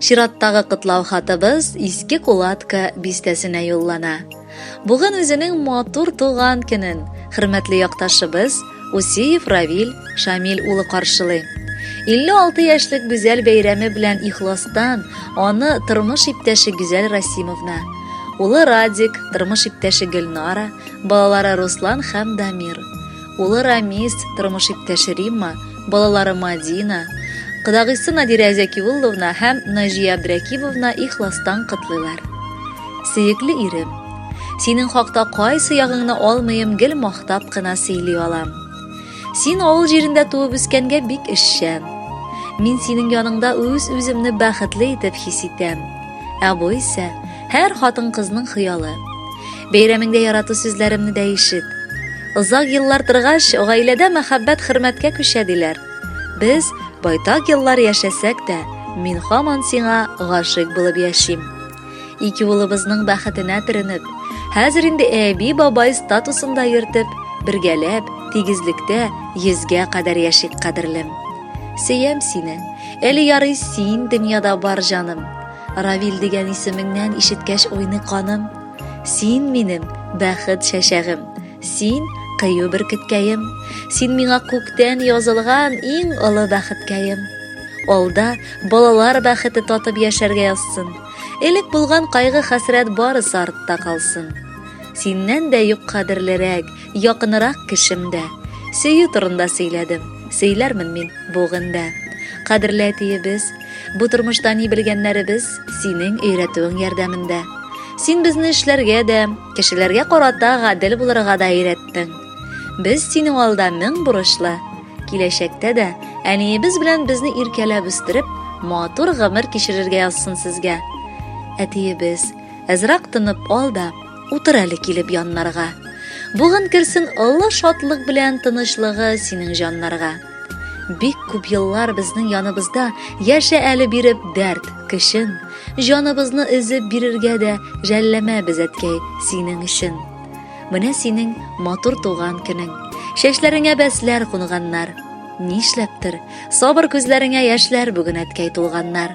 Чираттагы кытлау хатыбыз иске кулатка бистәсенә юллана. Бүген үзенең матур туган көнен хөрмәтле якташыбыз Усиев Равил Шамил улы каршылый. 56 яшьлек гүзәл бәйрәме белән ихластан аны тормыш иптәше Гүзәл Расимовна, улы Радик, тормыш иптәше Гөлнара, балалары Руслан һәм Дамир, улы Рамис, тормыш иптәше Римма, балалары Мадина, кыдагыйсы Надира Зәкиулловна һәм Наҗия Абдракимовна ихластан котлыйлар. Сөекле ирем, синең хакта кайсы ягыңны алмыйм гел мактап кына сөйли алам. Син авыл җирендә туып үскәнгә бик эшчән. Мин синең яныңда үземне бәхетле итеп хис итәм. Ә бу исә һәр хатын-кызның хыялы. Бәйрәмеңдә ярату сүзләремне дә ишет. Озак еллар торгач, гаиләдә мәхәббәт хөрмәткә күчә диләр. Без байтак еллар яшәсәк тә, мин һаман сиңа гашыйк булып яшим. Ике улыбызның бәхетенә төренеп, хәзер инде әби-бабай статусында йөртеп, бергәләп, тигезлектә 100-гә кадәр яшик кадерлем. Сөям сине, әле ярый син дөньяда бар җаным. Равил дигән исемеңнән ишеткәч уйный каным. Син минем бәхет чәчәгем, син кыю бөркеткәем, син миңа күктән язылган иң олы бәхеткәем. Алда балалар бәхете татып яшәргә язсын. Элек булган кайгы хәсрәт барысы артта калсын. Синнән дә юк кадерлерәк, якынрак кешемдә. Сөю турында сөйләдем, сөйләрмен мин бүгендә. Кадерле әтиебез, бу тормышта ни белгәннәребез синең өйрәтүең ярдәмендә. Син безне эшләргә дә, кешеләргә карата гадел булырга да өйрәттең. Без синең алда мең бурычлы. Киләчәктә дә әниебез белән безне иркәләп үстереп, матур гомер кичерергә язсын сезгә. Әтиебез, әзрәк тынып ал да, утыр әле килеп яннарга. Бүген керсен олы шатлык белән тынычлыгы синең җаннарга. Бик күп еллар безнең яныбызда яшә әле биреп дәрт, кешен, җаныбызны изеп бирергә дә жәлләмә без әткәй синең өчен. Менә синең матур туган көнең, чәчләреңә бәсләр кунганнар. Нишләптер, сабыр күзләреңә яшьләр бүген әткәй тулганнар.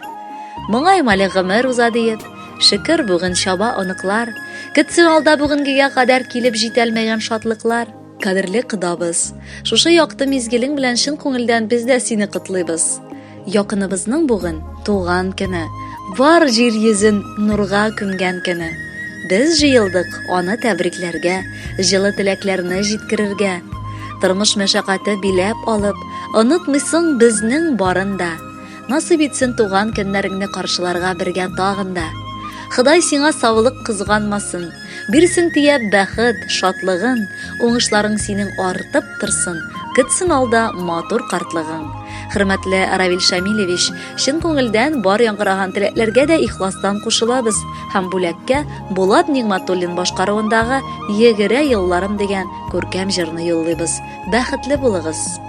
Моңаймалы гомер уза диеп, шөкер бүген чаба оныклар, көтсен алда бүгенгегә кадәр килеп җитәлмәгән шатлыклар. Кадерле кыдабыз, шушы якты мизгелең белән чын күңелдән без дә сине котлыйбыз. Якыныбызның бүген туган көне, бар җир йөзен нурга күмгән көне. Без җыелдык аны тәбрикләргә, җылы теләкләрне җиткерергә. Тормыш мәшәкате биләп алып, онытмыйсың безнең барында. Насыйп итсен туган көннәреңне каршыларга бергә тагында. Ходай сиңа саулык кызганмасын, бирсен тиеп бәхет, шатлыгын, уңышларың синең артып торсын, көтсен алда матур картлыгың. Хөрмәтле Равил Шамилевич, чын күңелдән бар яңгыраган теләкләргә дә ихластан кушылабыз һәм бүләккә Булат Нигъмәтуллин башкаруындагы 20 елларым дигән күркәм җырны юллыйбыз. Бәхетле булыгыз.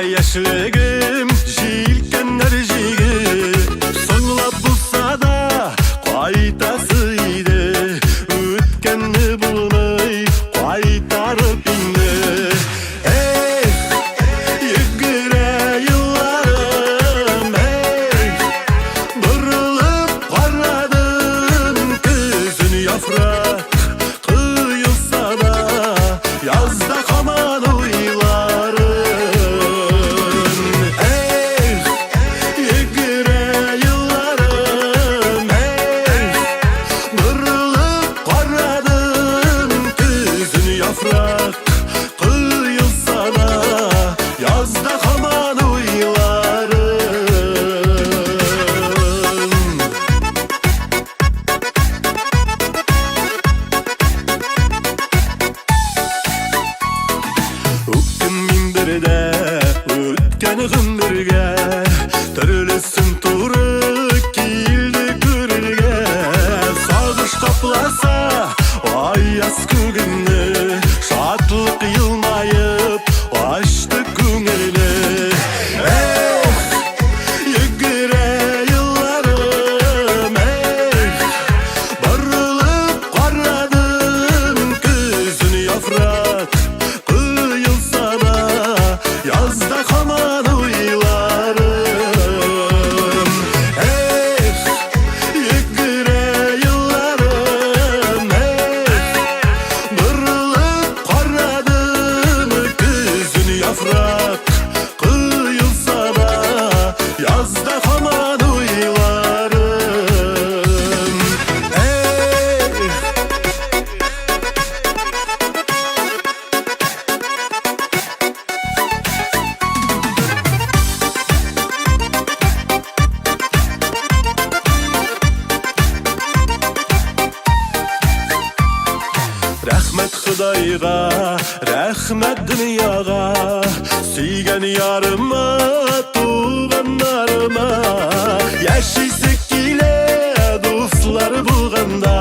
Яшьлегем җилкәннәр җиге, соңлап булса да кайтасы иде, үткәнне булмый кайтарып инде. Йөгерә елларым, борылып карадым көзен яфрак кыйылса да, язда һаман уйларым. Үткән гомергә төрлесен туры килде күрергә, сагыш капласа аяз күгінні шатлық йылмайып ашты көңілі. Эх, егіре йылларым, эх, бұрылып қарадым күзін яфрак құйылса да язда хаман ойларым. Эх, егіре йылларым, эх, бұрылып қарадым күзін яфрак құйылса да язда хаман ойларым. Рәхмәт Құдайға, рәхмәт дүнияға, сүйген ярыма, туғандарыма. Яшисек келе дуслар болғанда,